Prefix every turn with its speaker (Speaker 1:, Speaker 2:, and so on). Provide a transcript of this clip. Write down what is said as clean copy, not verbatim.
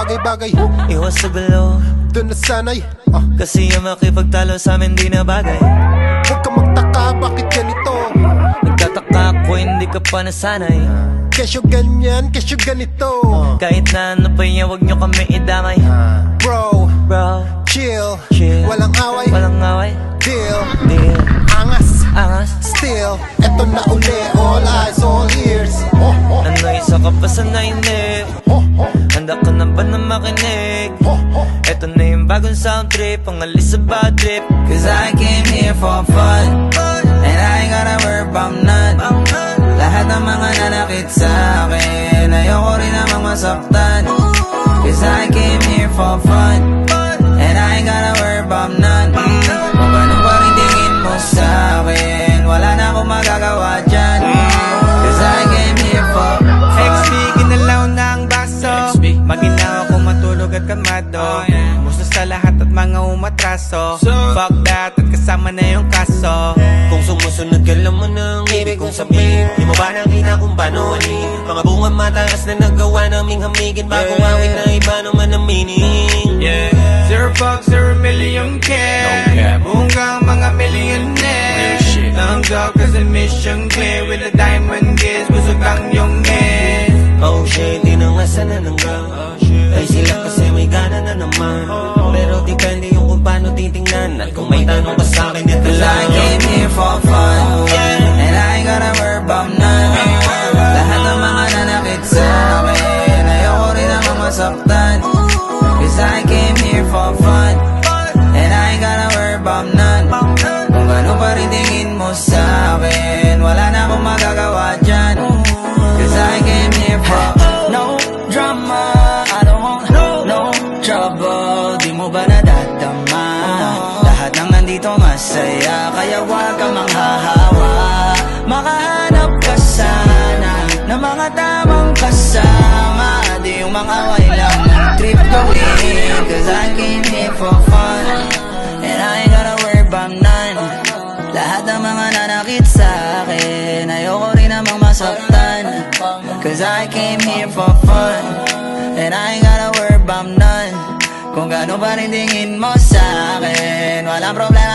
Speaker 1: bagay-bagay.
Speaker 2: Iwas sa gulo,
Speaker 1: Doon na sanay.
Speaker 2: kasi yung makipagtalo sa amin di na bagay.
Speaker 1: Huwag ka magtaka, bakit ganito?
Speaker 2: Nagtataka ako hindi ka pa nasanay.
Speaker 1: Kesyo ganyan, kesyo ganito.
Speaker 2: Kahit na ano pa yan, huwag nyo kami idamay.
Speaker 1: Bro,
Speaker 2: Bro,
Speaker 1: chill,
Speaker 2: chill,
Speaker 1: walang away,
Speaker 2: walang away.
Speaker 1: deal,
Speaker 2: Deal,
Speaker 1: angas,
Speaker 2: angas.
Speaker 1: still. Eto na uli, all eyes, all ears.
Speaker 2: Ano isa ka pa sa nainig? Handa ka na ba na makinig? Eto na yung bagong sound trip, ang alis sa bad trip.
Speaker 3: Cause I came here for fun, and I ain't gotta worry about none. Lahat ng mga nanakit sa akin, ayoko rin namang masaktan. Cause I came here for fun, and I ain't gotta worry about none. Kung ganun pa rin tingin mo sa akin, wala na akong magagawa dyan. Cause I came here for fun.
Speaker 4: XP, ginalaw na ang baso. Maginaw ako matulog at kamado. Musta sa lahat at mga umatraso. Fuck that at kasama na yung kaso.
Speaker 5: Kung sumusunod ka lang mo ng ibig kong sabihin, di mo ba nakita kung paano alin? Mga bunga mataas na nagawa naming hamigin, bagong awit na iba naman ang meaning.
Speaker 4: Yeah, 0 bucks, 0 million care. Buong kang mga millionaire. Ang job kasi mission clear. With the diamond gaze, busog ang yung head.
Speaker 5: Oh shit, tinangasan na ng gang. Ay sila kasi may gana na naman. Pero depende yung kung paano titingnan. At kung may tanong ka sa'kin, ito
Speaker 3: Cause I
Speaker 5: lang
Speaker 3: came here for fun, and I ain't gotta worry about none. Lahat ng mga nanakit sa akin, ayoko rin namang masaktan. Cause I came here for fun, and I ain't gotta worry about none. Kung ano pa rin tingin mo sa akin, wala na akong magagawa dyan. Cause I came here for no drama, I don't want no trouble. Di mo ba nadadama? Lahat ng nandito masaya, kaya wag kang manghahawa. Makahanap ka sana ng mga tamang kasama, di yung mga away lang ng trip gawin. Cause I came here for fun, and I ain't gotta worry about none. Lahat ng mga nanakit sa akin, ayoko rin namang masaktan. Cause I came here for fun, and I ain't gotta worry about none. Kung gaano pa rin tingin mo sa akin, walang problema.